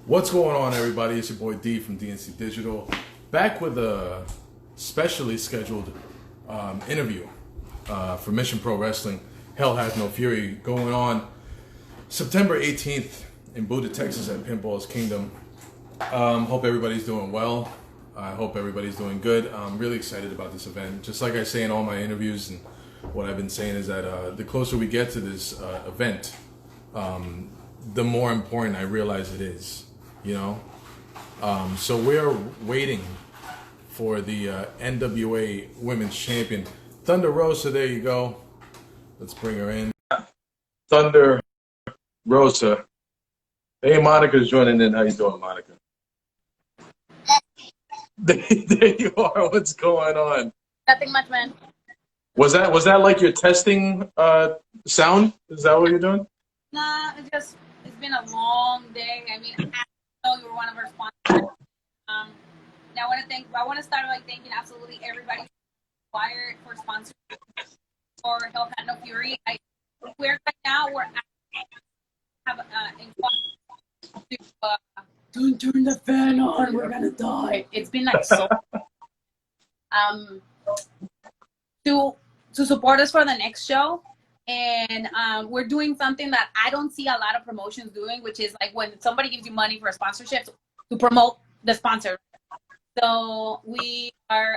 What's going on, everybody? It's your boy D from DNC Digital, back with a specially scheduled interview for Mission Pro Wrestling. Hell Has No Fury, going on September 18th in Buda, Texas at Pinball's Kingdom. Hope everybody's doing well. I hope everybody's doing good. I'm really excited about this event. Just like I say in all my interviews, and what I've been saying is that the closer we get to this event, the more important I realize it is. You know, so we're waiting for the NWA Women's Champion, Thunder Rosa. There you go. Let's bring her in. Thunder Rosa. Hey, Monica's joining in. How you doing, Monica? There you are. What's going on? Nothing much, man. Was that like your testing sound? Is that what you're doing? Nah, it's been a long day. I mean, I know you were one of our sponsors. Now I want to start by thanking absolutely everybody required for sponsorship for Hell Has No Fury. We're right now don't turn the fan on. We're gonna die. It's been like so. To support us for the next show. And we're doing something that I don't see a lot of promotions doing, which is like when somebody gives you money for a sponsorship to promote the sponsor. So we are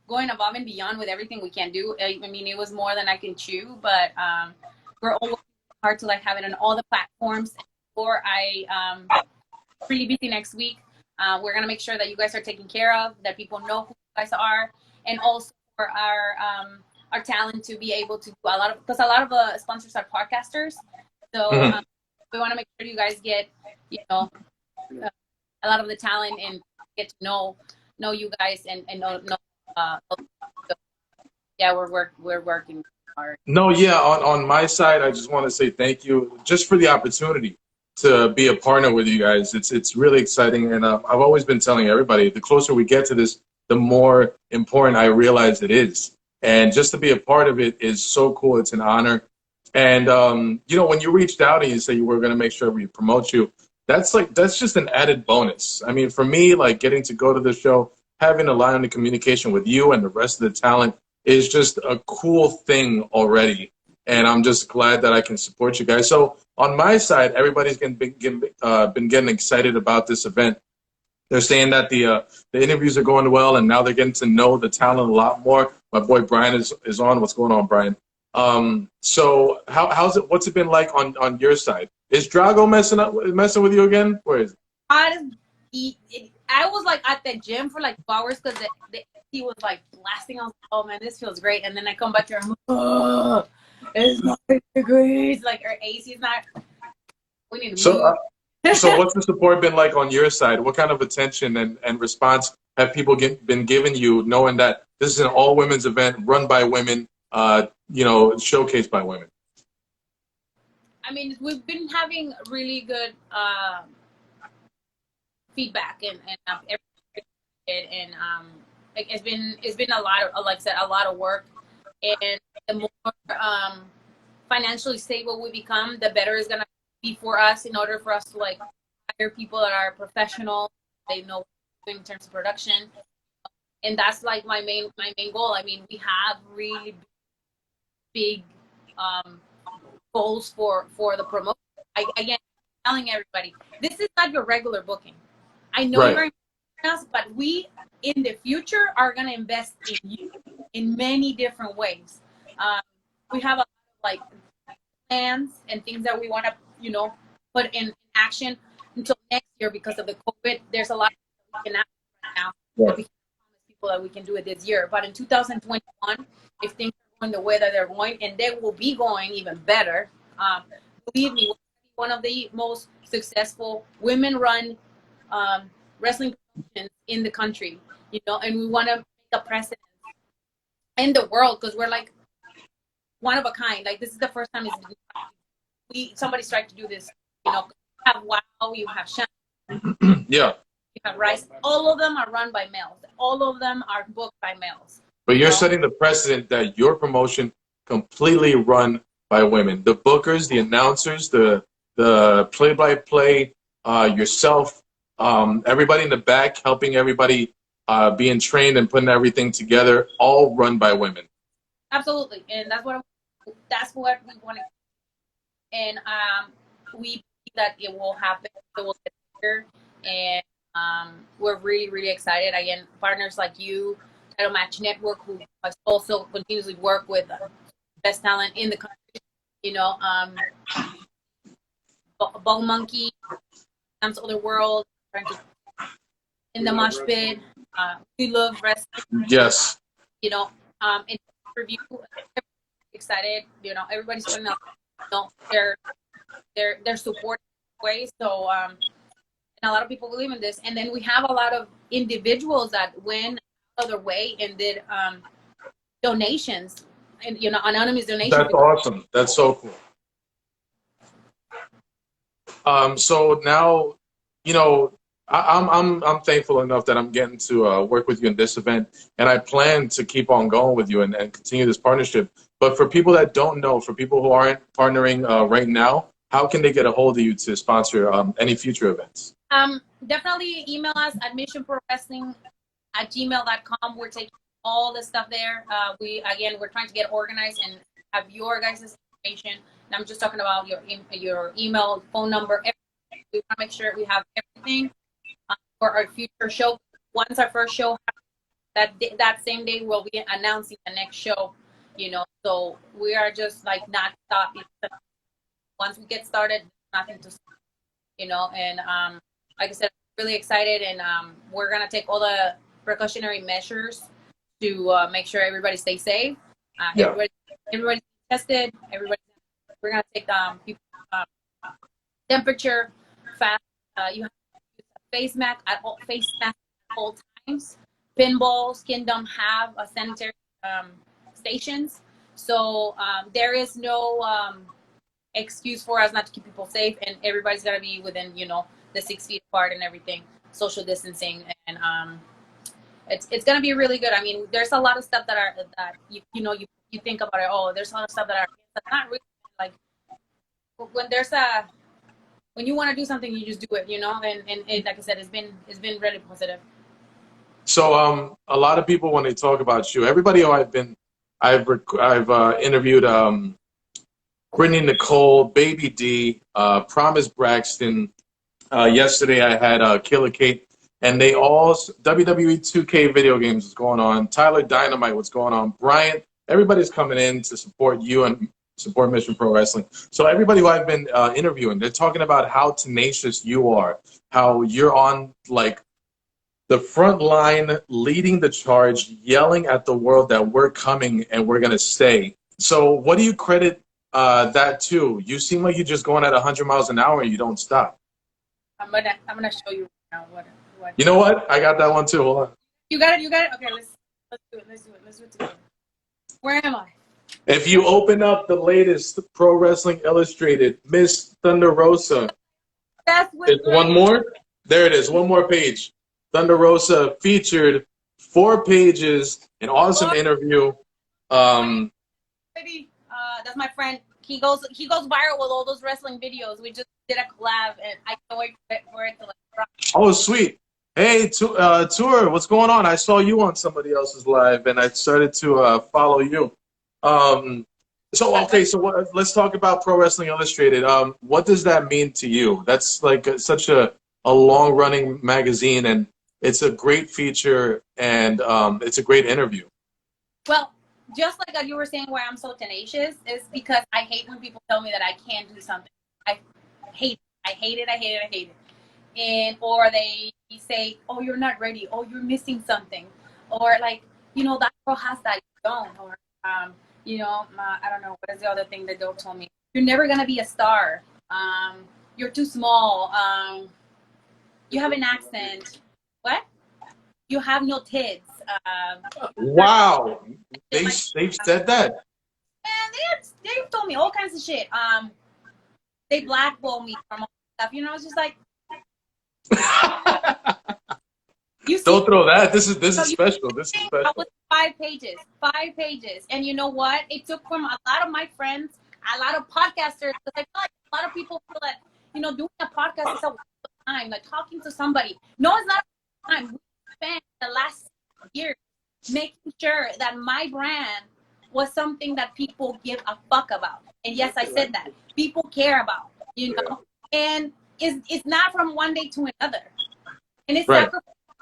going above and beyond with everything we can do. I mean, it was more than I can chew, but we're all working hard to like have it on all the platforms. Before pretty busy next week. We're gonna make sure that you guys are taken care of, that people know who you guys are, and also for our talent to be able to do a lot of the sponsors are podcasters. So we want to make sure you guys get, a lot of the talent and get to know you guys and know. Yeah, we're working hard. No, yeah. On my side, I just want to say thank you just for the opportunity to be a partner with you guys. It's really exciting, and I've always been telling everybody, the closer we get to this, the more important I realize it is. And just to be a part of it is so cool. It's an honor. And, when you reached out and you said you were going to make sure we promote you, that's just an added bonus. I mean, for me, like getting to go to the show, having a line of communication with you and the rest of the talent is just a cool thing already. And I'm just glad that I can support you guys. So on my side, everybody's been getting excited about this event. They're saying that the interviews are going well, and now they're getting to know the talent a lot more. My boy Brian is on. What's going on, Brian? So how's it? What's it been like on your side? Is Drago messing with you again? Where is it? I was like at the gym for like 2 hours because he was like blasting. I was like, oh man, this feels great. And then I come back here, I'm like, oh, it's 9 degrees. Like our AC is not. We need to move. So what's the support been like on your side? What kind of attention and response have people been giving you, knowing that this is an all-women's event run by women, showcased by women? I mean, we've been having really good feedback and it's been a lot of, like I said, a lot of work. And the more financially stable we become, the better it's gonna be for us in order for us to like hire people that are professional. They know what they're doing in terms of production, and that's like my main goal. I mean, we have really big goals for the promotion. Again, telling everybody, this is not your regular booking. I know you're in us, but we in the future are gonna invest in you in many different ways. We have a lot of like plans and things that we want to put in action until next year because of the COVID. There's a lot we can ask right now. That we can promise people that we can do it this year. But in 2021, if things are going the way that they're going, and they will be going even better, believe me, we're one of the most successful women-run wrestling promotions in the country. And we want to make a precedent in the world because we're like one of a kind. Like this is the first time somebody's tried to do this. You have WoW, you have Shine, yeah, you have Rise. All of them are run by males. All of them are booked by males. But you're setting the precedent that your promotion completely run by women. The bookers, the announcers, the play-by-play yourself, everybody in the back, helping everybody being trained and putting everything together, all run by women. Absolutely, and that's what we want to, and we believe that it will happen. It will get bigger, and we're really, really excited. Again, partners like you, Title Match Network, who has also continuously work with best talent in the country. You know, Bone Monkey, Comes Other World, trying to in the mosh pit. We love wrestling. Yes. You know, in review, excited. You know, everybody's putting up, you know, their support way. So, and a lot of people believe in this. And then we have a lot of individuals that went other way and did donations, and you know, anonymous donations. That's awesome. That's so cool. So now, you know, I'm thankful enough that I'm getting to work with you in this event, and I plan to keep on going with you and continue this partnership. But for people that don't know, for people who aren't partnering right now, how can they get a hold of you to sponsor any future events? Definitely email us at missionprowrestling@gmail.com. We're taking all the stuff there. We're trying to get organized and have your guys' information. And I'm just talking about your email, phone number, everything. We want to make sure we have everything for our future show. Once our first show happens, that same day we'll be announcing the next show. You know, so we are just like not stopping. Once we get started, nothing to stop. You know, and like I said, I'm really excited, and we're gonna take all the precautionary measures to make sure everybody stays safe. Everybody's tested. We're gonna take people's temperature, fast. You have to use a face mask at all times. Pinballs, Kingdom have a sanitary stations, so there is no excuse for us not to keep people safe, and everybody's gotta be within, you know, the 6 feet apart and everything, social distancing, and it's gonna be really good. I mean, there's a lot of stuff that you think about it. Oh, there's a lot of stuff that's not really like when you want to do something, you just do it, you know. And like I said, it's been really positive. So a lot of people when they talk about you, everybody who I've interviewed, Brittany Nicole, Baby D, Promise Braxton. Yesterday I had Killer Kate, and they all WWE 2K video games was going on. Tyler Dynamite, what's going on? Bryant, everybody's coming in to support you and support Mission Pro Wrestling. So everybody who I've been interviewing, they're talking about how tenacious you are, how you're on like the front line, leading the charge, yelling at the world that we're coming and we're gonna stay. So what do you credit that to? You seem like you're just going at 100 miles an hour and you don't stop. I'm gonna show you now what. You know what? I got that one too. Hold on. You got it. Okay, let's do it. Let's do it together. Where am I? If you open up the latest Pro Wrestling Illustrated, Miss Thunder Rosa. It's one more. There it is. One more page. Thunder Rosa featured 4 pages, an awesome interview. That's my friend. He goes viral with all those wrestling videos. We just did a collab, and I can't wait for it to like drop. Oh, sweet. Hey, Tour, what's going on? I saw you on somebody else's live, and I started to follow you. Let's talk about Pro Wrestling Illustrated. What does that mean to you? That's like such a long-running magazine, and it's a great feature, and it's a great interview. Well, just like you were saying, why I'm so tenacious is because I hate when people tell me that I can't do something. I hate it. And or they say, oh, you're not ready. Oh, you're missing something. Or like, you know, that girl has that, you don't. Or, you know, I don't know. What is the other thing that girl told me? You're never going to be a star. You're too small. You have an accent. What? You have no tits. Wow. They've said that. And they've told me all kinds of shit. They blackball me from all stuff. You know, it's just like, don't throw that. This is special. This is special. I was 5 pages, and you know what? It took from a lot of my friends, a lot of podcasters, because I feel like a lot of people feel that, you know, doing a podcast is a time, like talking to somebody. No, it's not time. We spent the last year making sure that my brand was something that people give a fuck about. And yes, I said that. People care about, you know? And it's not from one day to another. And it's right.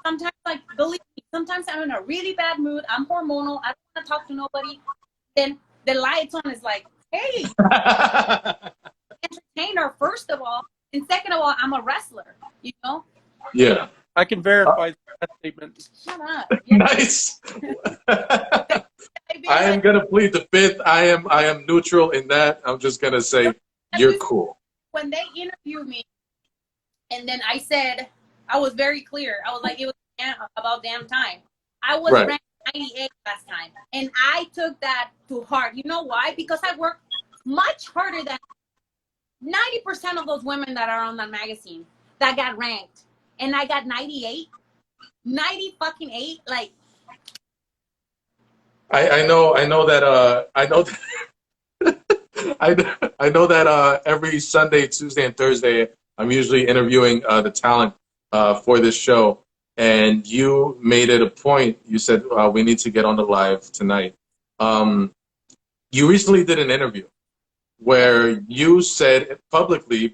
sometimes, like, believe me, sometimes I'm in a really bad mood. I'm hormonal. I don't want to talk to nobody. Then the lights on is like, hey, entertainer, first of all. And second of all, I'm a wrestler, you know? Yeah. I can verify that statement. Shut up. Nice. I am gonna plead the fifth. I am neutral in that. I'm just gonna say you're cool. When they interviewed me, and then I said, I was very clear. I was like, it was about damn time. I was ranked 98 last time, and I took that to heart. You know why? Because I worked much harder than 90% of those women that are on that magazine that got ranked, and I got 98, 90 fucking 8. Like, I know that I know that every Sunday, Tuesday, and Thursday I'm usually interviewing the talent for this show, and you made it a point. You said we need to get on the live tonight. You recently did an interview where you said publicly,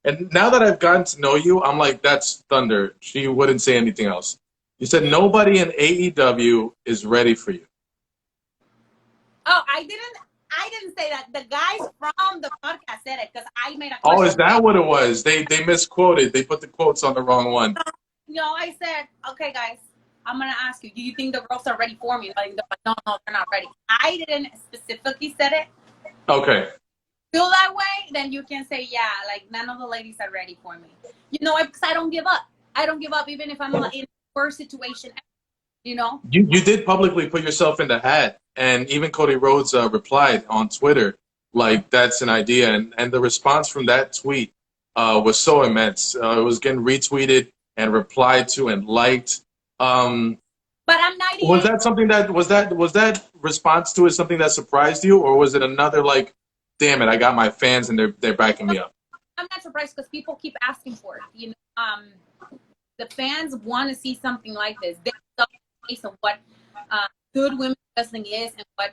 and now that I've gotten to know you, I'm like, that's thunder. She wouldn't say anything else. You said nobody in AEW is ready for you. oh, I didn't say that. The guys from the podcast said it because I made a question. Oh, is that what it was? They misquoted. They put the quotes on the wrong one. No, I said, okay, guys, I'm going to ask you, do you think the girls are ready for me? Like, no, they're not ready. I didn't specifically said it. Okay. Feel that way, then you can say, yeah, like, none of the ladies are ready for me. You know, because I don't give up. I don't give up even if I'm in the worst situation, you know? You did publicly put yourself in the hat, and even Cody Rhodes replied on Twitter, like, that's an idea. And the response from that tweet was so immense. It was getting retweeted and replied to and liked. But I'm 98. Was that something was that response to it something that surprised you, or was it another like, damn it, I got my fans and they're backing me up? I'm not surprised because people keep asking for it. You know, the fans want to see something like this. They saw a case of what good women's wrestling is and what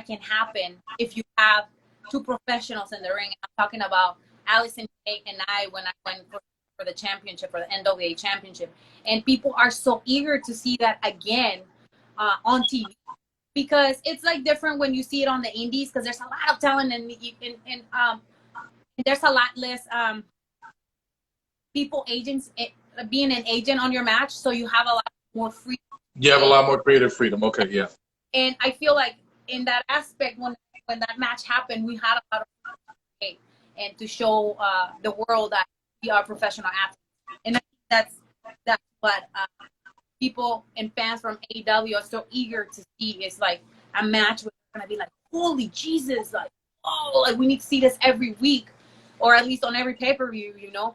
can happen if you have two professionals in the ring. I'm talking about Allison and I when I went for the championship, for the NWA championship, and people are so eager to see that again on TV. Because it's like different when you see it on the indies, because there's a lot of talent and there's a lot less agents being an agent on your match, so you have a lot more freedom. You have a lot more creative freedom. Okay, yeah. And I feel like in that aspect, when that match happened, we had a lot of freedom and to show the world that we are professional athletes, and I think that's what. People and fans from AEW are so eager to see. Is like a match where they're gonna be like, holy Jesus, like, oh, like we need to see this every week, or at least on every pay-per-view, you know,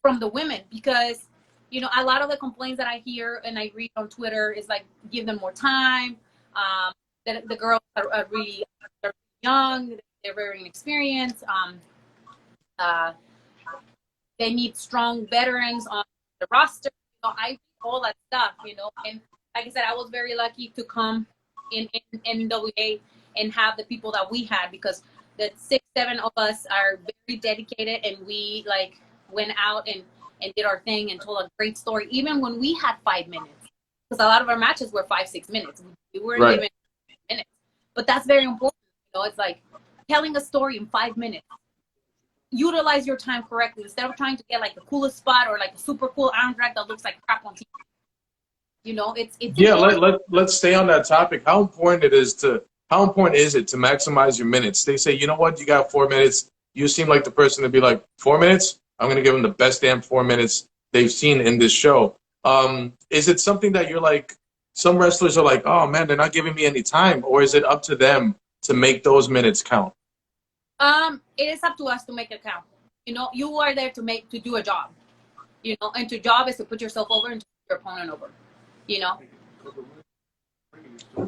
from the women. Because, you know, a lot of the complaints that I hear and I read on Twitter is like, give them more time. That the girls are really they're young, they're very inexperienced. They need strong veterans on the roster. So I all that stuff, you know, and like I said, I was very lucky to come in NWA and have the people that we had, because the 6-7 of us are very dedicated, and we like went out and did our thing and told a great story, even when we had 5 minutes, because a lot of our matches were 5-6 minutes. We weren't given minutes, but that's very important. You know, it's like telling a story in 5 minutes. Utilize your time correctly instead of trying to get like the coolest spot or like a super cool arm drag that looks like crap on TV. You know, it's yeah. Let's stay on that topic. How important is it to maximize your minutes? They say, you know what, you got 4 minutes. You seem like the person to be like, 4 minutes. I'm gonna give them the best damn 4 minutes they've seen in this show. Is it something that you're like? Some wrestlers are like, oh man, they're not giving me any time, or is it up to them to make those minutes count? It is up to us to make it count. You know, you are there to do a job. You know, and your job is to put yourself over and to put your opponent over. You know.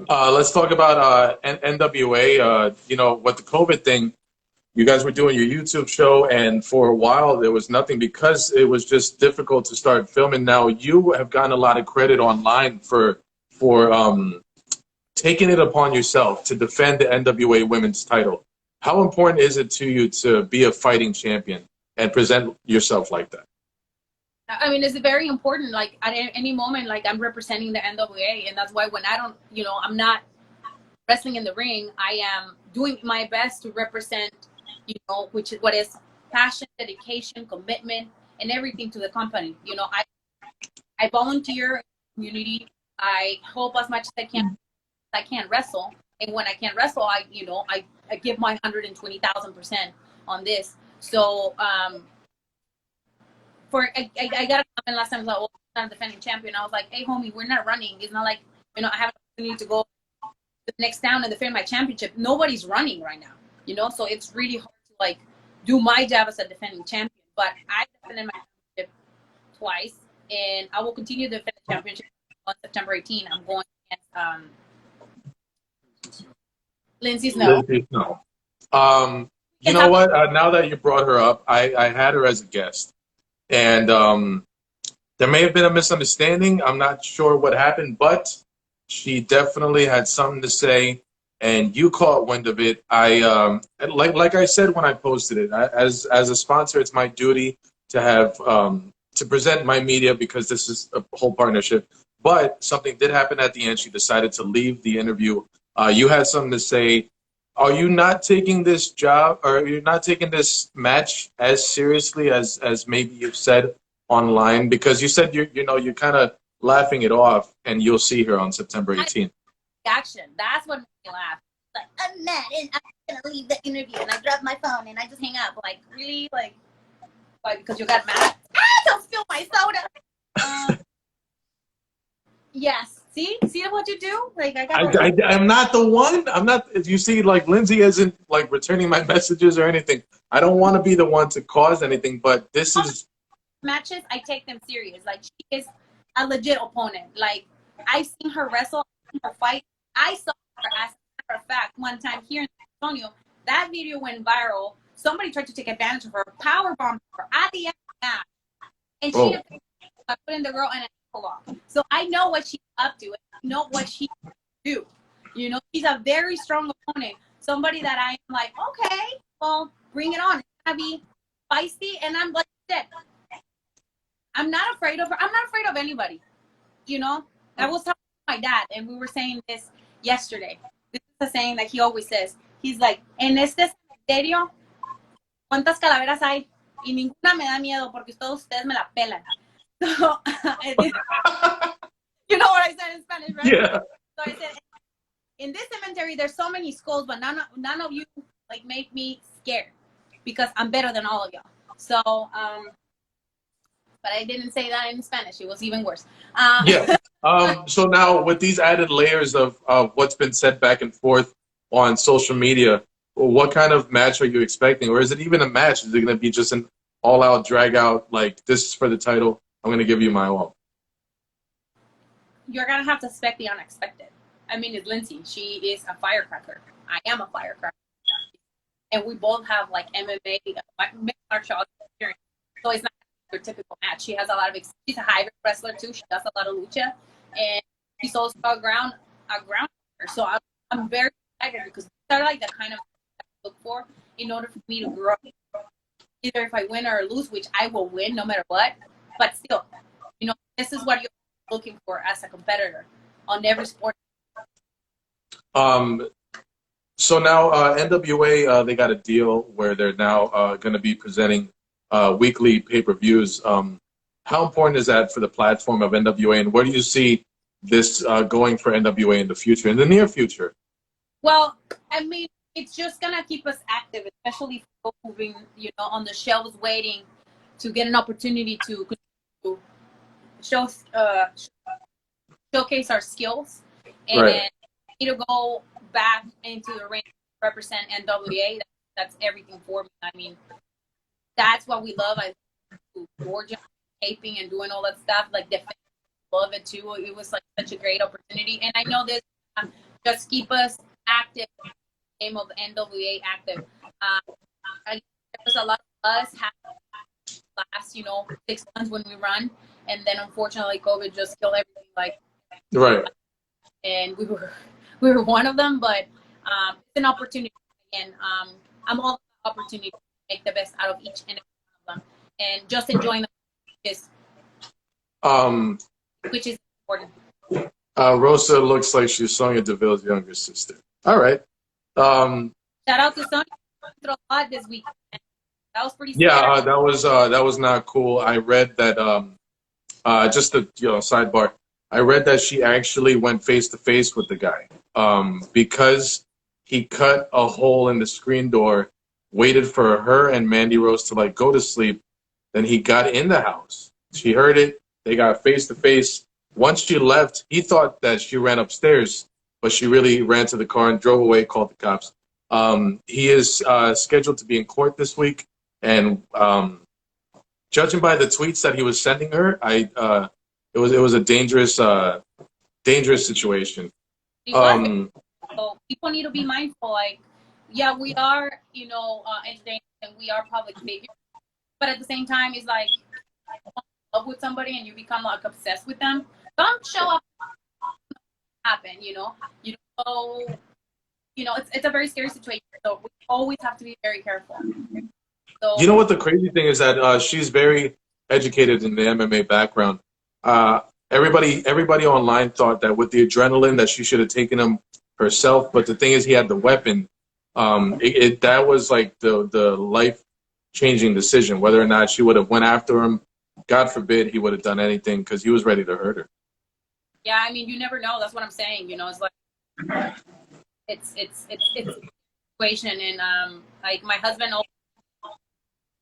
Let's talk about NWA. You know, with the COVID thing, you guys were doing your YouTube show, and for a while there was nothing because it was just difficult to start filming. Now you have gotten a lot of credit online for taking it upon yourself to defend the NWA Women's title. How important is it to you to be a fighting champion and present yourself like that? I mean, it's very important. Like at any moment, like I'm representing the NWA, and that's why when I don't, I'm not wrestling in the ring, I am doing my best to represent, which is what is passion, dedication, commitment, and everything to the company. I volunteer in the community. I help as much as I can. I can't wrestle, and when I can't wrestle, I give my 120,000% on this. So I got a comment last time. I was like, "Oh, I'm not a defending champion." I was like, "Hey, homie, we're not running. It's not like I have an opportunity to go to the next town and defend my championship. Nobody's running right now, So it's really hard to like do my job as a defending champion. But I defended my championship twice, and I will continue to defend the championship on September 18. I'm going against Lindsay Snow. Lindsay Snow. You know what? Now that you brought her up, I had her as a guest. And there may have been a misunderstanding. I'm not sure what happened, but she definitely had something to say, and you caught wind of it. Like I said when I posted it, as a sponsor, it's my duty to have to present my media because this is a whole partnership. But something did happen at the end. She decided to leave the interview. You had something to say. Are you not taking this job, or are you not taking this match as seriously as maybe you've said online? Because you said you're kind of laughing it off, and you'll see her on September 18th. Action. That's what made me laugh. Like, I'm mad, and I'm gonna leave the interview, and I drop my phone, and I just hang up. Like, really? Like, why? Because you got mad? Don't spill my soda. Yes. See what you do? Like I'm not the one. I'm not. You see, like Lindsay isn't like returning my messages or anything. I don't want to be the one to cause anything, but this is matches. I take them serious. Like she is a legit opponent. Like I've seen her wrestle, her fight. I saw her as a matter of fact one time here in San Antonio. That video went viral. Somebody tried to take advantage of her, power bomb her at the end of the match, and she put in the girl and pull off. So I know what she's up to. I know what she can do. She's a very strong opponent. Somebody that I am like, okay, well, bring it on. It's gonna be feisty, and I'm like that. I'm not afraid of her. I'm not afraid of anybody. I was talking to my dad, and we were saying this yesterday. This is a saying that he always says. He's like, en este cementerio, ¿cuántas calaveras hay? Y ninguna me da miedo porque todos ustedes me la pelan. So, you know what I said in Spanish, right? Yeah. So I said, in this cemetery, there's so many skulls, but none of you like make me scared because I'm better than all of y'all. So, but I didn't say that in Spanish. It was even worse. Yeah. So now with these added layers of what's been said back and forth on social media, what kind of match are you expecting? Or is it even a match? Is it going to be just an all-out drag-out, like, this is for the title, I'm going to give you my all? You're going to have to expect the unexpected. I mean, it's Lindsay. She is a firecracker. I am a firecracker. And we both have, like, MMA, mixed martial arts experience. So it's not your typical match. She has a lot of experience. She's a hybrid wrestler, too. She does a lot of lucha. And she's also a ground So I'm very excited because these are, like, the kind of I look for in order for me to grow. Either if I win or lose, which I will win no matter what. But still, this is what you're looking for as a competitor on every sport. So now NWA, they got a deal where they're now going to be presenting weekly pay-per-views. How important is that for the platform of NWA, and where do you see this going for NWA in the future, in the near future? Well, I mean, it's just going to keep us active, especially for people who've been, on the shelves waiting to get an opportunity to showcase our skills and to go back into the ring to represent NWA. That's everything for me. I mean, that's what we love. I Georgia taping and doing all that stuff. Like the fans love it too. It was like such a great opportunity, and I know this just keep us active. The game of NWA active. there was a lot of us have last 6 months when we run, and then unfortunately COVID just killed everything. Like, Right. and we were one of them, but it's an opportunity, and I'm all about opportunity to make the best out of each and every one of them, and just enjoying them is Um, which is important. Rosa looks like she's Sonia Deville's younger sister. All right. Shout out to Sonya through a lot this week. That was pretty Yeah, scary. that was not cool. I read that just a sidebar. I read that she actually went face to face with the guy because he cut a hole in the screen door, waited for her and Mandy Rose to like go to sleep. Then he got in the house. She heard it. They got face to face. Once she left, he thought that she ran upstairs, but she really ran to the car and drove away. Called the cops. He is scheduled to be in court this week, and judging by the tweets that he was sending her, it was a dangerous situation. It was. So people need to be mindful. Like, yeah, we are, entertainers and we are public figures, but at the same time, it's like you fall in love with somebody and you become like obsessed with them. Don't show up. Happen, you know. It's a very scary situation. So we always have to be very careful. So You know what the crazy thing is that she's very educated in the MMA background. Everybody online thought that with the adrenaline that she should have taken him herself, but the thing is he had the weapon. That was like the life changing decision whether or not she would have went after him. God forbid he would have done anything because he was ready to hurt her. yeah, I mean, you never know. That's what I'm saying. It's like it's a situation, and like my husband,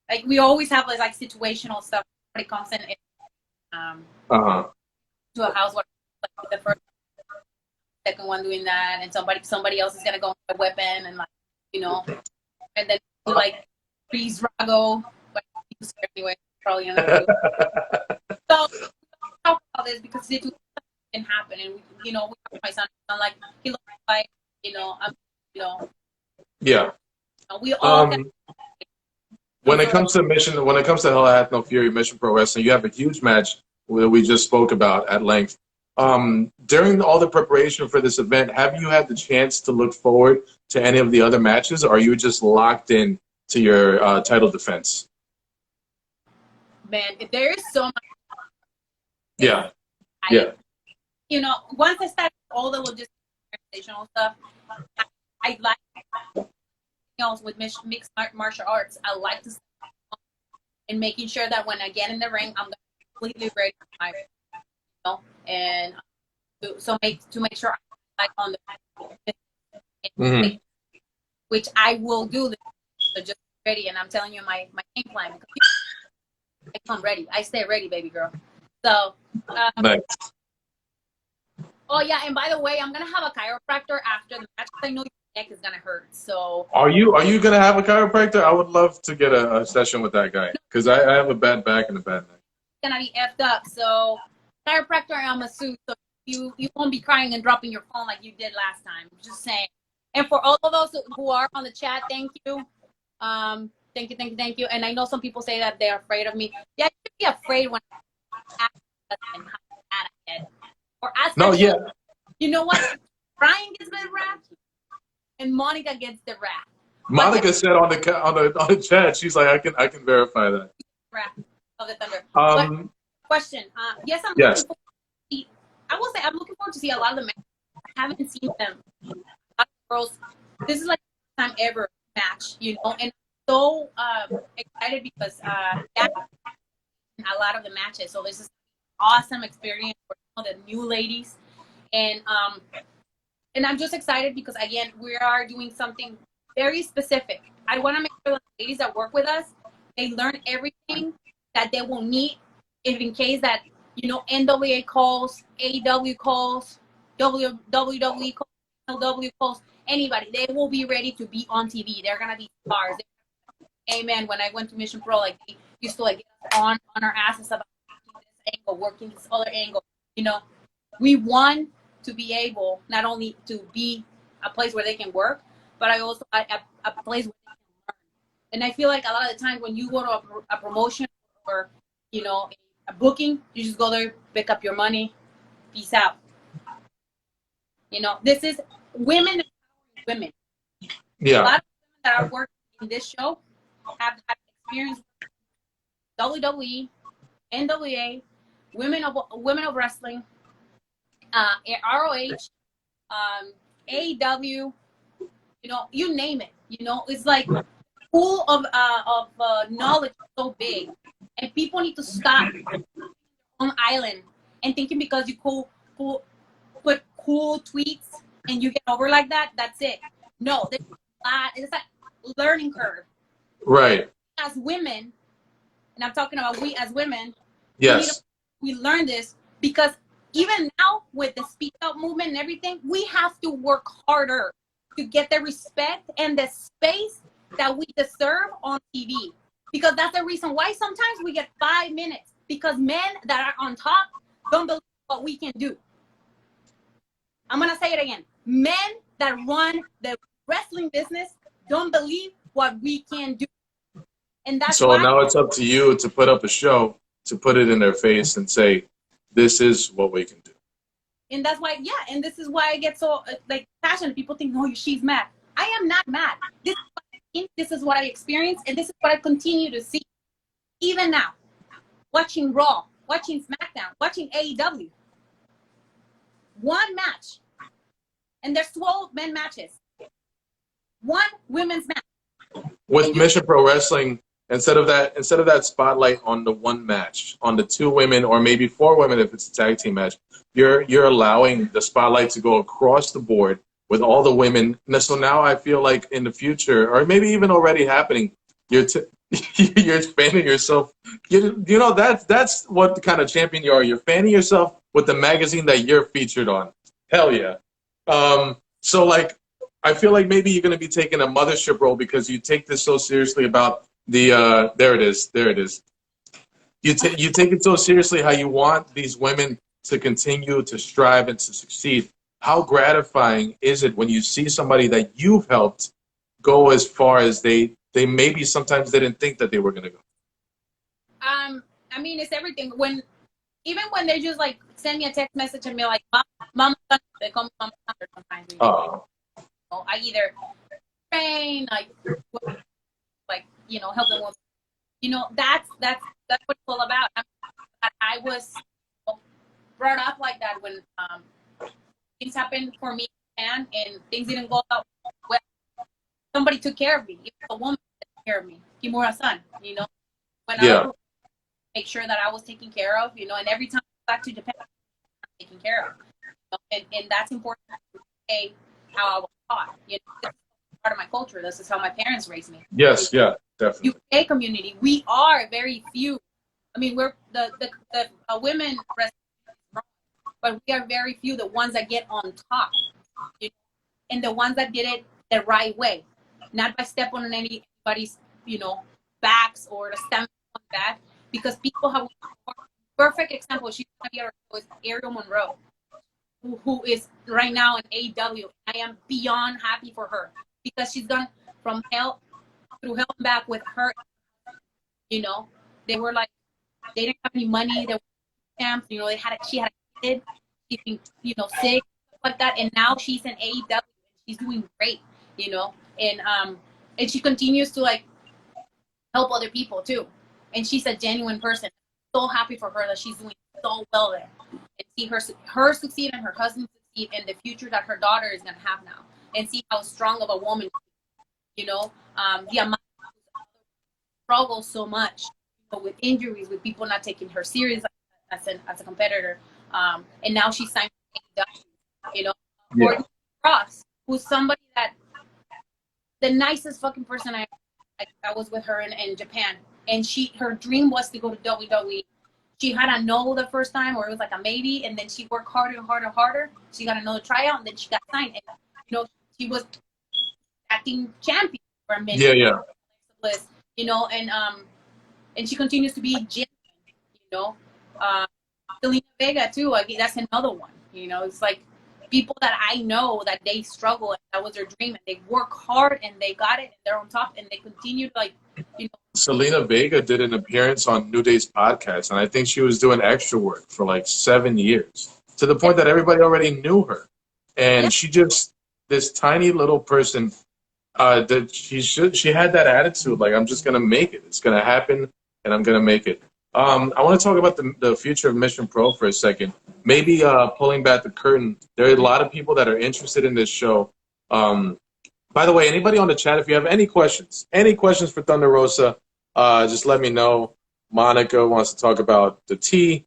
like we always have like situational stuff. Somebody comes in to a house where like the first, second one doing that, and somebody else is gonna go with a weapon, and and then like freeze Rago, but anyway, probably gonna do. So we talk about this because situations can happen, and we talk to my son like he looks like I'm Yeah. we all. When it comes to Hell Hath No Fury Mission Pro Wrestling, you have a huge match that we just spoke about at length. During all the preparation for this event, have you had the chance to look forward to any of the other matches, or are you just locked in to your title defense? Man, there is so much. Yeah. Once I start all the logistical organizational stuff, I like with mixed martial arts. I like to and making sure that when I get in the ring, I'm completely ready for my, and to make sure I'm on the which I will do. So just ready, and I'm telling you my game plan because I come ready. I stay ready, baby girl. So. Nice. Oh yeah, and by the way, I'm gonna have a chiropractor after the match because I know your neck is gonna hurt. So. Are you gonna have a chiropractor? I would love to get a session with that guy because I have a bad back and a bad neck. It's gonna be effed up. So chiropractor, I'm a suit. So you won't be crying and dropping your phone like you did last time. Just saying. And for all of those who are on the chat, thank you. Thank you. And I know some people say that they're afraid of me. Yeah, you should be afraid when I ask or ask. No, yeah. You know what? Brian gets the rap, and Monica gets the rap. Monica said on the chat, she's like, I can verify that. Rap of the Thunder. Question. Yes, I'm looking forward to see, I will say I'm looking forward to see a lot of the matches. I haven't seen them. A lot of girls. This is like the first time ever match, and I'm so excited because a lot of the matches. So this is an awesome experience for the new ladies, and I'm just excited because again we are doing something very specific. I want to make sure that the ladies that work with us, they learn everything that they will need in case that NWA calls, AEW calls, WWE calls, LW calls, anybody. They will be ready to be on TV. They're gonna be stars. Amen. When I went to Mission Pro, like they used to like get on our asses about this angle, working this other angle. We want to be able not only to be a place where they can work, but I also a place where they can learn. And I feel like a lot of the time when you go to a promotion or, you know, a booking, you just go there, pick up your money, peace out. You know, this is women empowering women. A lot of women that are working in this show have had experience with WWE, NWA, women of wrestling, ROH, AEW, you know, you name it. You know, it's like pool of knowledge so big, and people need to stop on island and thinking because you put cool tweets and you get over like that. That's it. No, there's a lot. It's a learning curve. Right. As women, and I'm talking about we as women. Yes. We learn this because even now with the speak out movement and everything, we have to work harder to get the respect and the space that we deserve on TV. Because that's the reason why sometimes we get 5 minutes, because men that are on top don't believe what we can do. I'm going to say it again. Men that run the wrestling business don't believe what we can do. And that's so why now it's up to you to put up a show, to put it in their face and say, this is what we can do. And that's why, yeah, and this is why I get so like passionate. People think, no, she's mad. I am not mad. This is what I experienced, and this is what I continue to see. Even now, watching Raw, watching SmackDown, watching AEW. One match, and there's 12 men matches. One women's match. With Mission Pro Wrestling, instead of that spotlight on the one match, on the 2 women or maybe 4 women if it's a tag team match, you're allowing the spotlight to go across the board with all the women. So now I feel like in the future, or maybe even already happening, you're fanning yourself. You know, that's what kind of champion you are. You're fanning yourself with the magazine that you're featured on. Hell yeah. So like, I feel like maybe you're going to be taking a mothership role because you take this so seriously about the there it is. You take it so seriously how you want these women to continue to strive and to succeed. How gratifying is it when you see somebody that you've helped go as far as they maybe sometimes didn't think that they were going to go? I mean, it's everything. Even when they just like send me a text message and be like, "Mama," they call me Mama sometimes. You know? I either train, like you know, help them with, you know, that's what it's all about. I was brought up like that when things happened for me and things didn't go out well. Somebody took care of me. Even a woman took care of me. Kimura-san, you know, when I was make sure that I was taken care of, you know, and every time I go back to Japan, I'm taken care of. You know? And that's important to say how I was taught. You know, this is part of my culture. This is how my parents raised me. Yes, yeah, definitely. UK community, we are very few. I mean, we're the women, but we are very few. The ones that get on top, you know, and the ones that did it the right way, not by stepping on anybody's, you know, backs or to stand on back. Because people have perfect example. She's gonna be our is Ariel Monroe, who is right now in AEW. I am beyond happy for her because she's gone from hell through hell and back with her. You know, they were like, they didn't have any money. They were camps. You know, she had a kid. She's been, you know, sick, like that, and now she's in AEW. She's doing great. You know, and she continues to like help other people too. And she's a genuine person. So happy for her that she's doing so well there. And see her succeed and her husband succeed in the future that her daughter is gonna have now. And see how strong of a woman, you know, the amount of struggle so much, you know, with injuries, with people not taking her serious as a competitor. And now she's signed for AEW, you know. Or Ross, who's somebody that the nicest fucking person I was with her in Japan. And her dream was to go to WWE. She had a no the first time, or it was like a maybe, and then she worked harder and harder and harder. She got another tryout, and then she got signed. And you know, she was acting champion for a minute. Yeah. You know, and she continues to be genuine. You know, Selena Vega too. That's another one. You know, it's like people that I know that they struggle and that was their dream and they work hard and they got it and they're on top and they continue to like, you know. Selena Vega did an appearance on New Day's podcast, and I think she was doing extra work for like 7 years to the point that everybody already knew her. And she just, this tiny little person, that she had that attitude like, I'm just going to make it. It's going to happen, and I'm going to make it. I want to talk about the future of Mission Pro for a second. Maybe pulling back the curtain, there are a lot of people that are interested in this show. By the way, anybody on the chat, if you have any questions for Thunder Rosa, just let me know. Monica wants to talk about the tea.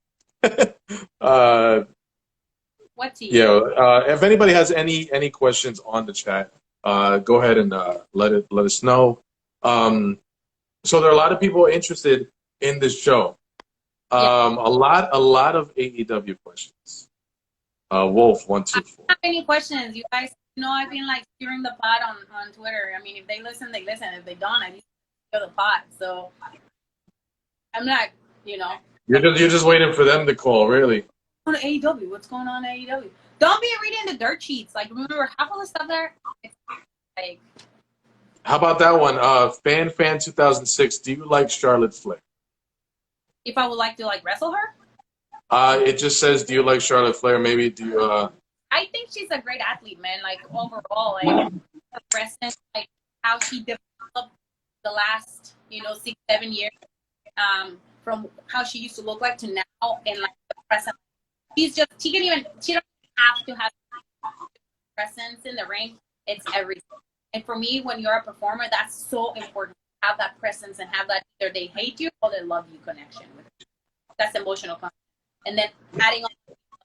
What tea? Yeah, if anybody has any questions on the chat, go ahead and let us know. So there are a lot of people interested in this show. A lot of AEW questions. Wolf 124. I don't have any questions, you guys. You know, I've been like stirring the pot on Twitter. I mean, if they listen, they listen. If they don't, I need to stir the pot. So I'm not, you know. You're just waiting for them to call, really. On AEW, what's going on at AEW? Don't be reading the dirt sheets. Like, remember half of the stuff there. It's like. How about that one? Fan 2006. Do you like Charlotte Flair? If I would like to like wrestle her. It just says, do you like Charlotte Flair? Maybe do you? I think she's a great athlete, man. Like overall, like her presence, like how she developed the last, 6-7 years, from how she used to look like to now, and like the presence. She don't have to have presence in the ring. It's everything. And for me, when you're a performer, that's so important. Have that presence and have that either they hate you or they love you connection with you. That's emotional connection. And then adding on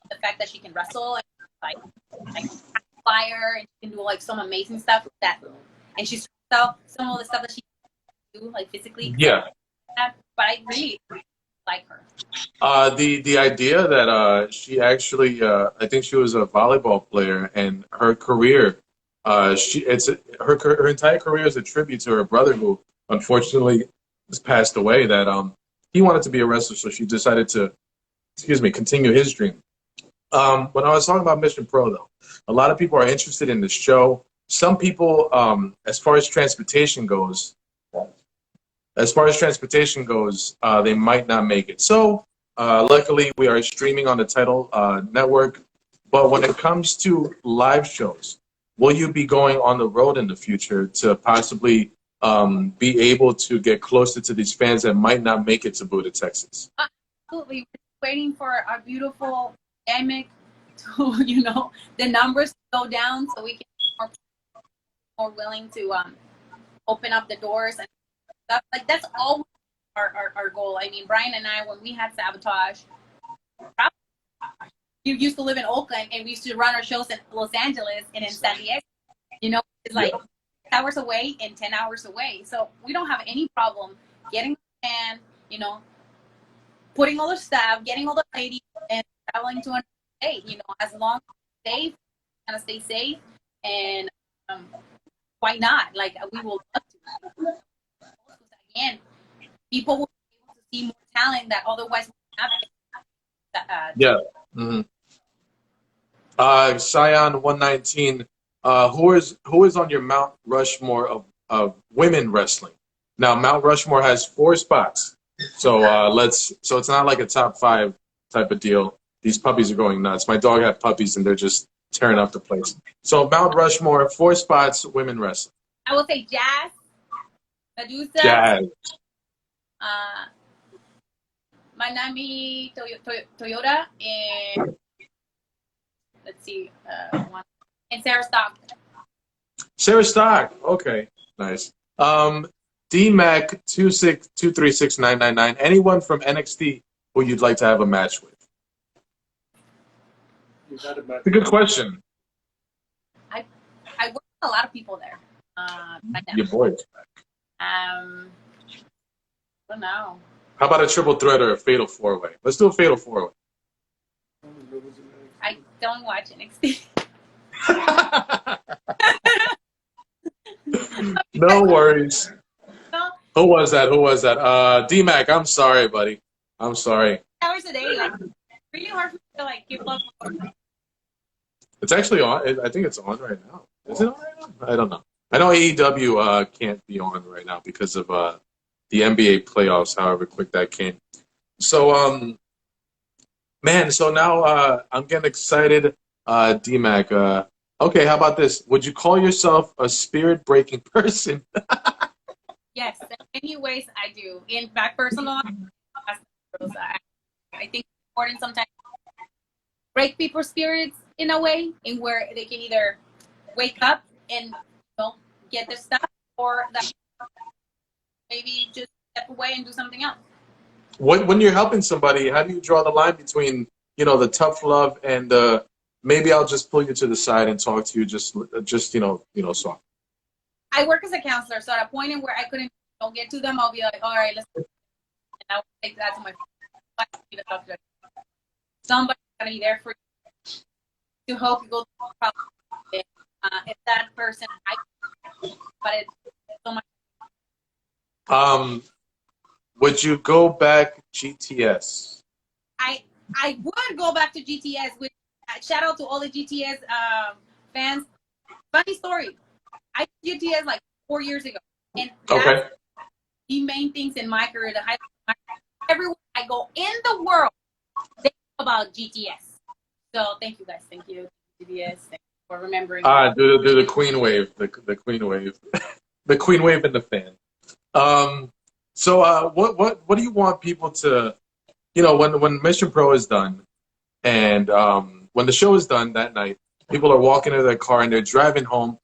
the fact that she can wrestle and like fire and she can do like some amazing stuff with that. And she's some of the stuff that she can do like physically. Yeah. But I really like her. The idea that she actually, I think she was a volleyball player, and her career, her entire career is a tribute to her brother, who unfortunately has passed away. That he wanted to be a wrestler, so she decided to, continue his dream. When I was talking about Mission Pro, though, a lot of people are interested in the show. Some people, as far as transportation goes, they might not make it. So, luckily, we are streaming on the Title network. But when it comes to live shows, will you be going on the road in the future to possibly be able to get closer to these fans that might not make it to Buda, Texas? Absolutely. We're waiting for our beautiful pandemic to, the numbers to go down so we can be more willing to open up the doors and stuff. Like, that's all our goal. I mean, Brian and I, when we had Sabotage, you used to live in Oakland and we used to run our shows in Los Angeles and in San Diego. It's like 6 hours away and 10 hours away. So we don't have any problem getting the fan, putting all the staff, getting all the ladies, and traveling to another state. As long as it's safe, kind of stay safe, and why not? Like, we will love to. Again, people will be able to see more talent that otherwise would have. Yeah. Mm-hmm. Scion 119. Who is on your Mount Rushmore of women wrestling? Now, Mount Rushmore has 4 spots. So so it's not like a top 5 type of deal. These puppies are going nuts. My dog had puppies and they're just tearing up the place. So Mount Rushmore, 4 spots, women wrestling. I will say Jazz, Medusa, Jazz, Manami Toyota, and let's see, and Sarah Stock. Sarah Stock. Okay, nice. DMAC 262369999. Anyone from NXT who you'd like to have a match with? It's a good question. I work with a lot of people there. Right now. Your boys. I don't know. How about a triple threat or a fatal 4-way? Let's do a fatal 4-way. I don't watch NXT. No worries. No. Who was that? DMAC, I'm sorry, buddy. I'm sorry. Hours a day, like, really hard for me to like keep up. It's actually on. I think it's on right now. Is it on right now? I don't know. I know AEW can't be on right now because of the NBA playoffs. However quick that came. So man. So now I'm getting excited. DMAC. Okay, how about this? Would you call yourself a spirit breaking person? Yes, in many ways I do. In fact, personal, I think it's important sometimes to break people's spirits in a way, in where they can either wake up and get their stuff, or that maybe just step away and do something else. When you're helping somebody, how do you draw the line between the tough love and maybe I'll just pull you to the side and talk to you just soft. I work as a counselor, so at a point in where I couldn't get to them, I'll be like, all right, let's, and I will take that to my friend. Somebody's gonna be there for you to help you go through the problem. If that person, but it's so much. Would you go back GTS? I would go back to GTS. With shout out to all the GTS fans. Funny story. I did GTS like 4 years ago, and that's the main things in my career. Everywhere I go in the world, they know about GTS. So thank you guys. Thank you, GTS. Thank you for remembering. Do the Queen wave, the Queen wave, the Queen wave and the fan. So what do you want people to, when Mission Pro is done, and when the show is done that night, people are walking to their car and they're driving home.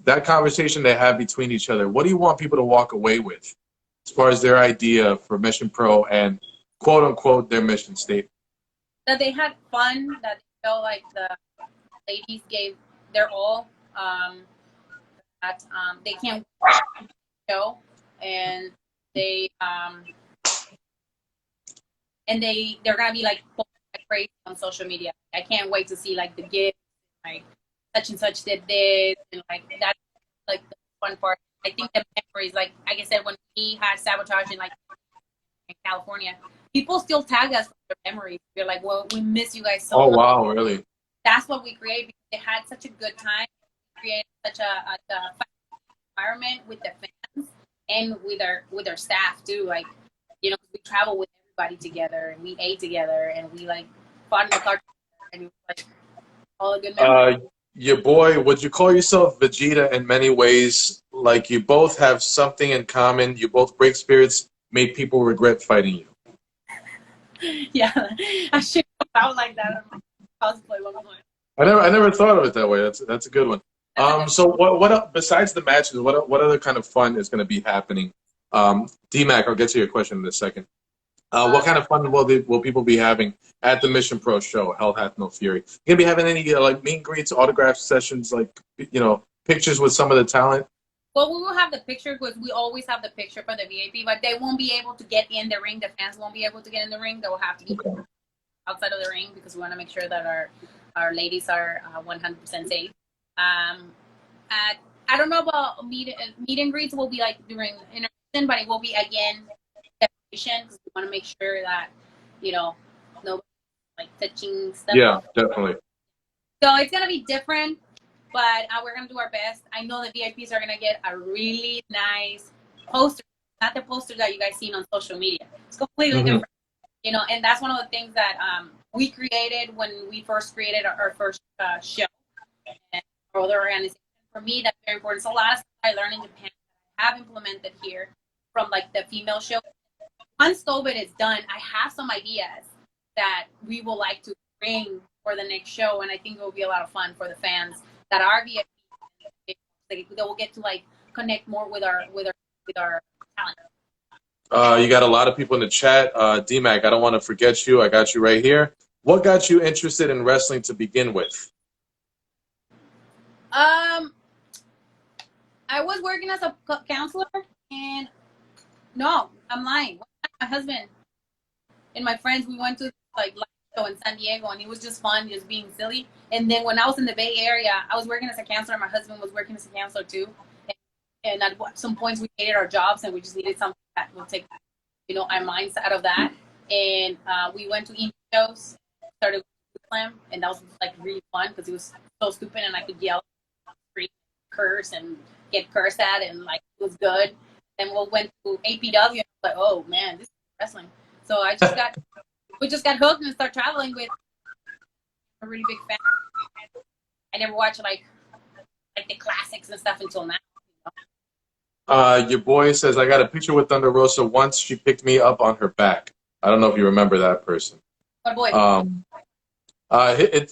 That conversation they have between each other, what do you want people to walk away with as far as their idea for Mission Pro and quote unquote their mission statement? That they had fun, that they felt like the ladies gave their all, that they can't show, and they're gonna be like crazy on social media. I can't wait to see like the gifts, like such and such did this, and like that's like the fun part. I think the memories, like I said, when we had sabotage in California, people still tag us for their memories. They're like, "Well, we miss you guys so much." Oh wow, really? That's what we create, because they had such a good time. We created such a environment with the fans and with our staff too. Like, we travel with everybody together, and we ate together, and we like fought in the car together, and it was like all a good memories. Your boy, would you call yourself Vegeta in many ways? Like you both have something in common. You both break spirits, made people regret fighting you. Yeah, I should have out like that. Cosplay. I never thought of it that way. That's a good one. So what besides the matches? What other kind of fun is going to be happening? DMAC, I'll get to your question in a second. What kind of fun will people be having at the Mission Pro show? Hell Hath No Fury. You gonna be having any like meet and greets, autograph sessions, like pictures with some of the talent? Well, we will have the picture, because we always have the picture for the VIP, but they won't be able to get in the ring. The fans won't be able to get in the ring. They will have to be outside of the ring, because we want to make sure that our ladies are 100% safe. I don't know about meet and greets will be like during intermission, but it will be again separation, because we want to make sure that nobody like touching stuff. Yeah, definitely. So it's gonna be different, but we're gonna do our best. I know the VIPs are gonna get a really nice poster, not the poster that you guys seen on social media. It's completely different, and that's one of the things that we created when we first created our first show and our other organization. For me, that's very important. It's a lot of stuff I learned in Japan that I have implemented here from like the female show. Once COVID is done, I have some ideas that we will like to bring for the next show, and I think it will be a lot of fun for the fans that are VIP. They will get to like connect more with our talent. You got a lot of people in the chat. DMAC, I don't want to forget you. I got you right here. What got you interested in wrestling to begin with? I was working as a counselor, and no, I'm lying. My husband and my friends, we went to like live show in San Diego, and it was just fun, just being silly. And then when I was in the Bay Area, I was working as a counselor. My husband was working as a counselor too. And at some points, we hated our jobs, and we just needed something that would take, our minds out of that. And we went to indie shows, started with him, and that was like really fun because he was so stupid, and I could yell, scream, curse, and get cursed at, and like it was good. Then we went to APW, and I was like, oh man, this is wrestling. So we just got hooked and started traveling with a really big fan. I never watched like the classics and stuff until now. Your boy says, I got a picture with Thunder Rosa once. She picked me up on her back. I don't know if you remember that person. What boy?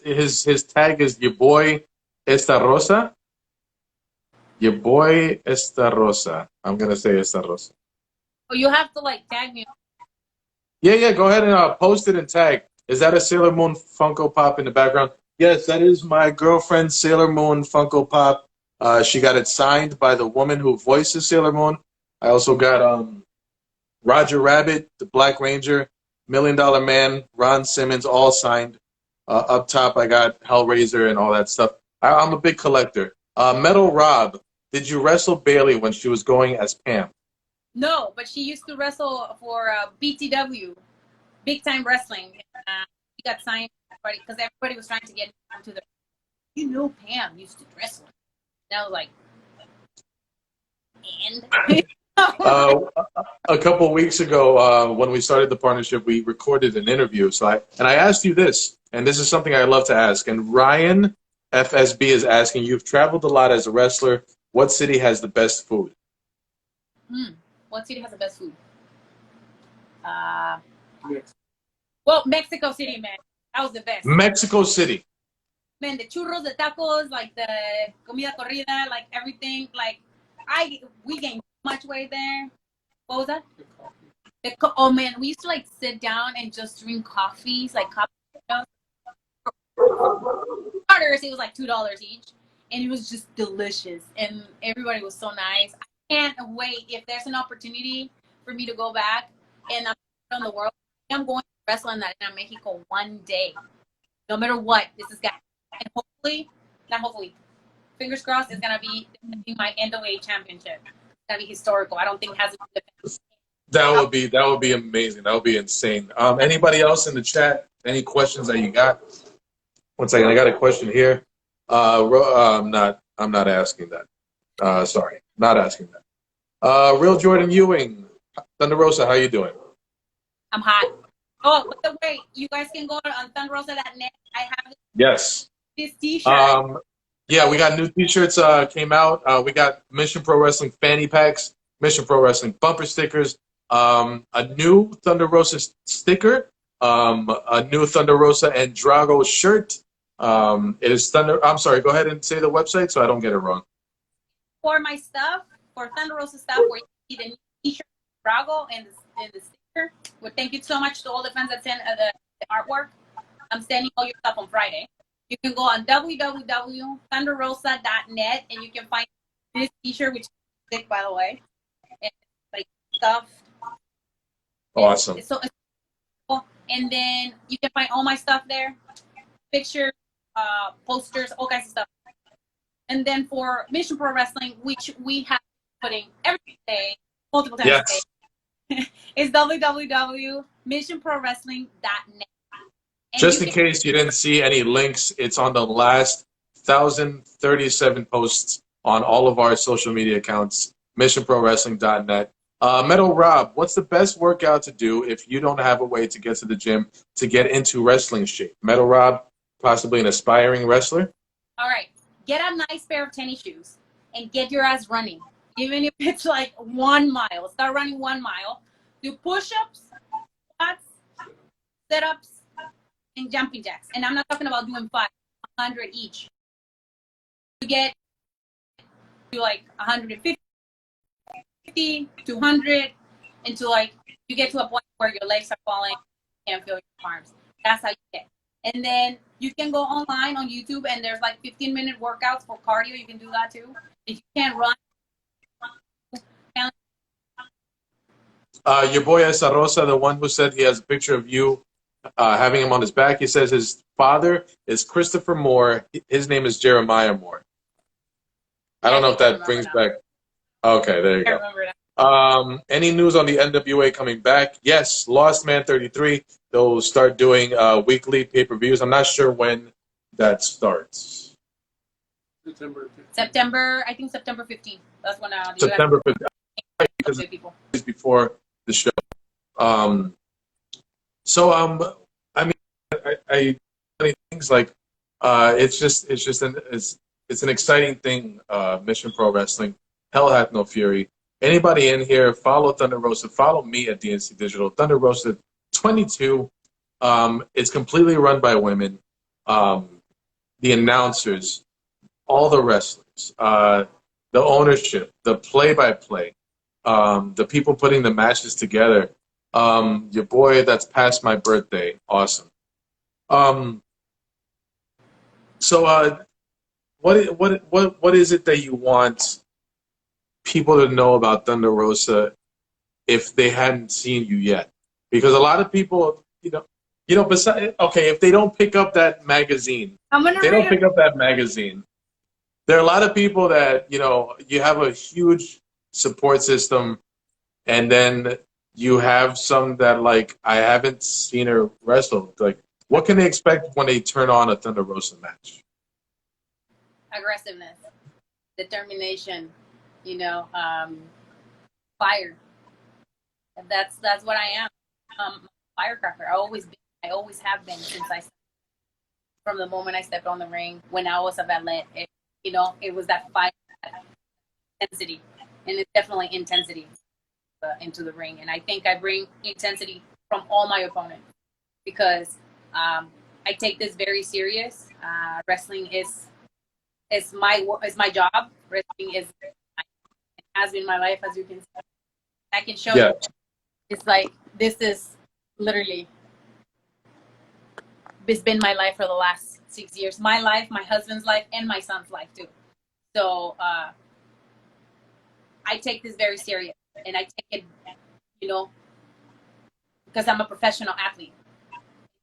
His tag is your boy Esta Rosa. Your boy Esta Rosa. I'm gonna say Esta Rosa. Oh, you have to like tag me. Yeah. Go ahead and post it and tag. Is that a Sailor Moon Funko Pop in the background? Yes, that is my girlfriend Sailor Moon Funko Pop. She got it signed by the woman who voices Sailor Moon. I also got Roger Rabbit, the Black Ranger, $1 Million Man, Ron Simmons, all signed. Up top, I got Hellraiser and all that stuff. I'm a big collector. Metal Rob, did you wrestle Bailey when she was going as Pam? No, but she used to wrestle for BTW, Big Time Wrestling. She got signed because everybody was trying to get into the. You know, Pam used to wrestle. And I was like, and. A couple weeks ago, when we started the partnership, we recorded an interview. So I asked you this, and this is something I love to ask. And Ryan FSB is asking, you've traveled a lot as a wrestler. What city has the best food? What city has the best food? Well, Mexico City, man. That was the best. Mexico City. Man, the churros, the tacos, like the comida corrida, like everything. Like we gained much weight there. What was that? Oh man, we used to like sit down and just drink coffees, like coffee. Starters, it was like $2 each, and it was just delicious, and everybody was so nice. I can't wait if there's an opportunity for me to go back and I'm around the world. I'm going to wrestle in Mexico one day, no matter what. This is gonna, and hopefully, not hopefully, fingers crossed, it's gonna be my NWA championship. It's gonna be historical. I don't think it has. That would be amazing. That would be insane. Anybody else in the chat? Any questions that you got? One second, I got a question here. I'm not asking that. Sorry, not asking that. Real Jordan Ewing, Thunder Rosa, how you doing? I'm hot. Oh, by the way, you guys can go on thunderrosa.net. I have Yes. this T-shirt. Yeah, we got new T-shirts came out. We got Mission Pro Wrestling fanny packs, Mission Pro Wrestling bumper stickers, a new Thunder Rosa sticker, a new Thunder Rosa and Drago shirt. It is Thunder. I'm sorry. Go ahead and say the website so I don't get it wrong. For my stuff, for Thunder Rosa stuff, where you see the T-shirt, Drago, and the sticker. Well, thank you so much to all the fans that sent the artwork. I'm sending all your stuff on Friday. You can go on www.thunderrosa.net and you can find this T-shirt, which is sick, by the way. And like stuff. Awesome. So, and then you can find all my stuff there. Pictures, posters, all kinds of stuff. And then for Mission Pro Wrestling, which we have putting every day, multiple times a day, is www.missionprowrestling.net. Just in case you didn't see any links, it's on the last 1,037 posts on all of our social media accounts, missionprowrestling.net. Metal Rob, what's the best workout to do if you don't have a way to get to the gym to get into wrestling shape? Metal Rob, possibly an aspiring wrestler? All right. Get a nice pair of tennis shoes and get your ass running. Even if it's like 1 mile. Start running 1 mile. Do push-ups, squats, sit-ups, and jumping jacks. And I'm not talking about doing 500 each. You get to like 150, 200, until like you get to a point where your legs are falling, you can't feel your arms. That's how you get. And then you can go online on YouTube and there's like 15-minute workouts for cardio. You can do that too. If you can't run. Your boy Esa Rosa, the one who said he has a picture of you having him on his back, he says his father is Christopher Moore. His name is Jeremiah Moore. I don't know if that brings back. Okay, there you go. Any news on the NWA coming back? Yes, Lost Man 33 they'll start doing weekly pay-per-views. I'm not sure when that starts. September, I think September 15th. That's when the September 15th, because people. it's before the show. So I mean, I many things like it's an exciting thing. Mission Pro Wrestling. Hell hath no fury. Anybody in here, follow Thunder Rosa. Follow me at DNC Digital. Thunder Rosa 22. It's completely run by women. The announcers, all the wrestlers, the ownership, the play-by-play, the people putting the matches together. Your boy that's past my birthday. Awesome. So what is it that you want people to know about Thunder Rosa if they hadn't seen you yet? Because a lot of people, besides, okay, if they don't pick up that magazine, there are a lot of people that, you have a huge support system, and then you have some that, like, I haven't seen her wrestle. Like, what can they expect when they turn on a Thunder Rosa match? Aggressiveness, determination, fire. That's what I am. Firecracker. I always have been from the moment I stepped on the ring. When I was a valet, it was that fire, that intensity, and it's definitely intensity into the ring. And I think I bring intensity from all my opponents because I take this very serious. Wrestling is my job. Wrestling has been my life, as you can see. I can show you. It's like this is literally. It's been my life for the last 6 years. My life, my husband's life, and my son's life too. So I take this very serious, and I take it, because I'm a professional athlete,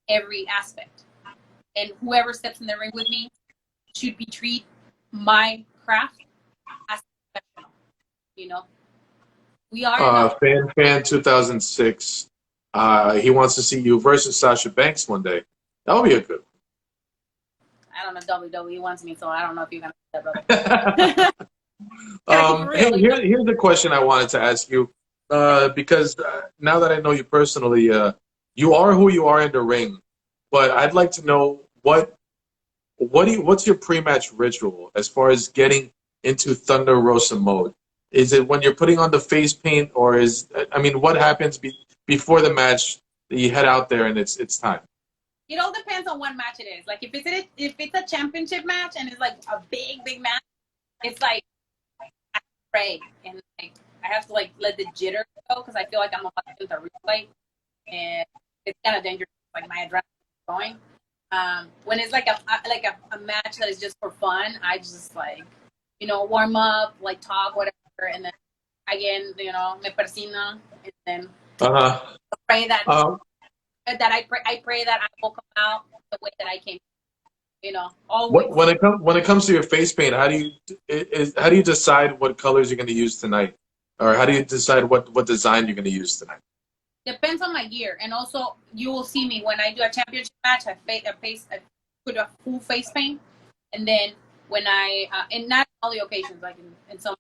every aspect. And whoever steps in the ring with me should be treat my craft as a professional. We are fan 2006. He wants to see you versus Sasha Banks one day. That would be a good one. I don't know. WWE wants me, so I don't know if you're gonna step up. Here's the question I wanted to ask you, because now that I know you personally, you are who you are in the ring, but I'd like to know what's your pre-match ritual as far as getting into Thunder Rosa mode? Is it when you're putting on the face paint, or what happens before the match that you head out there and it's time? It all depends on what match it is. Like if it's a championship match and it's like a big match, it's like I pray and like I have to like let the jitter go because I feel like I'm about to do the replay, and it's kind of dangerous. Like my adrenaline is going. When it's like a match that is just for fun, I just like warm up, like talk whatever, and then again me persina, and then pray that. I pray that I will come out the way that I came. Always. When it comes to your face paint, how do you decide what colors you're going to use tonight, or how do you decide what design you're going to use tonight? Depends on my gear, and also you will see me when I do a championship match. I put a full face paint, and then when and not all the occasions, like in some,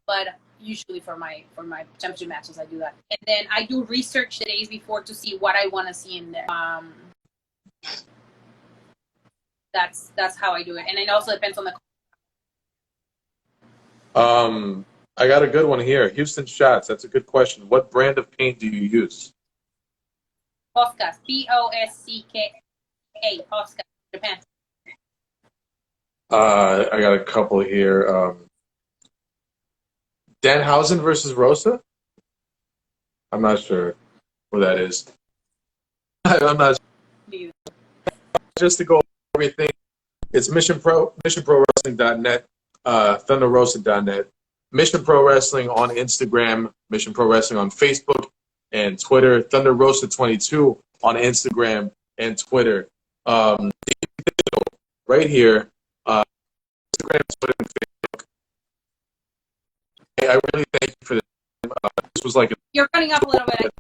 but usually for my championship matches I do that, and then I do research the days before to see what I want to see in there. That's how I do it, and it also depends on the. I got a good one here. Houston Shots. That's a good question. What brand of paint do you use? Posca. Posca. Posca. Japan. I got a couple here. Danhausen versus Rosa? I'm not sure who that is. I'm not sure. Just to go over everything, it's missionprowrestling.net, thunderrosa.net, Mission Pro Wrestling on Instagram, Mission Pro Wrestling on Facebook and Twitter, Thunder Rosa 22 on Instagram and Twitter. Right here, Instagram, Twitter, and Facebook. I really thank you for this. This was like You're running up a little bit.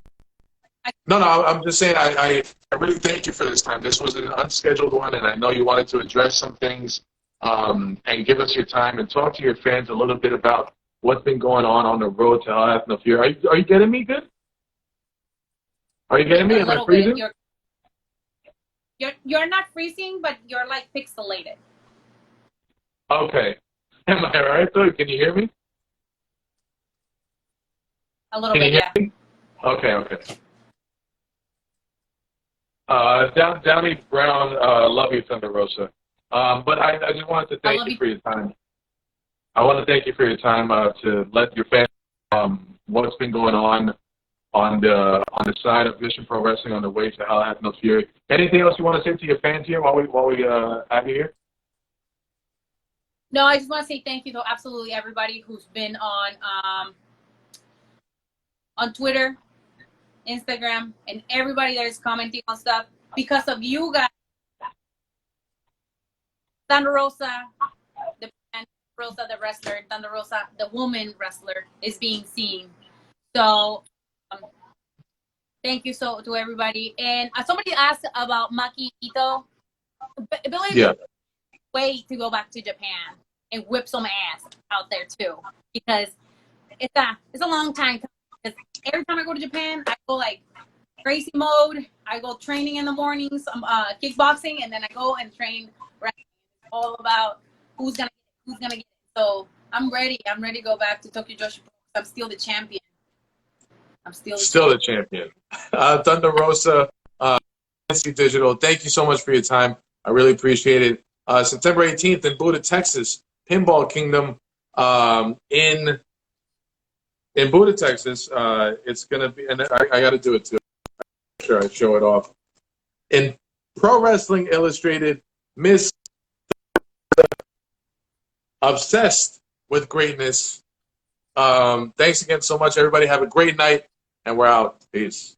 No, no, I'm just saying I really thank you for this time. This was an unscheduled one, and I know you wanted to address some things and give us your time and talk to your fans a little bit about what's been going on the road to Hell Hath No Fear. Are you getting me good? Are you getting me? A Am I little freezing? bit. You're not freezing, but you're like pixelated. Okay. Am I all right, though? Can you hear me? A little Can you bit, hear yeah. me? Okay, okay. Downey Brown, love you, Thunder Rosa. But I just wanted to thank you for your time. I want to thank you for your time to let your fans what's been going on the side of Vision Pro Wrestling on the way to Hell Hath No Fury. Anything else you want to say to your fans here while we have you here? No, I just want to say thank you to absolutely everybody who's been on Twitter, Instagram, and everybody that is commenting on stuff. Because of you guys, Thunder Rosa, the band, Rosa the wrestler, Thunder Rosa the woman wrestler is being seen. So thank you to everybody. And somebody asked about Maki Ito. Believe me, way to go back to Japan and whip some ass out there too, because it's a long time. Because every time I go to Japan, I go like crazy mode. I go training in the mornings, kickboxing, and then I go and train wrestling. All about who's gonna get it. So I'm ready. I'm ready to go back to Tokyo Joshi Pro. I'm still the champion. I'm still the champion. Thunder Rosa, Lindsay Digital, thank you so much for your time. I really appreciate it. September 18th in Buda, Texas, Pinball Kingdom in Buda, Texas. It's going to be, and I got to do it too. I'm sure I show it off. In Pro Wrestling Illustrated, Miss Obsessed with Greatness. Thanks again so much, everybody. Have a great night, and we're out. Peace.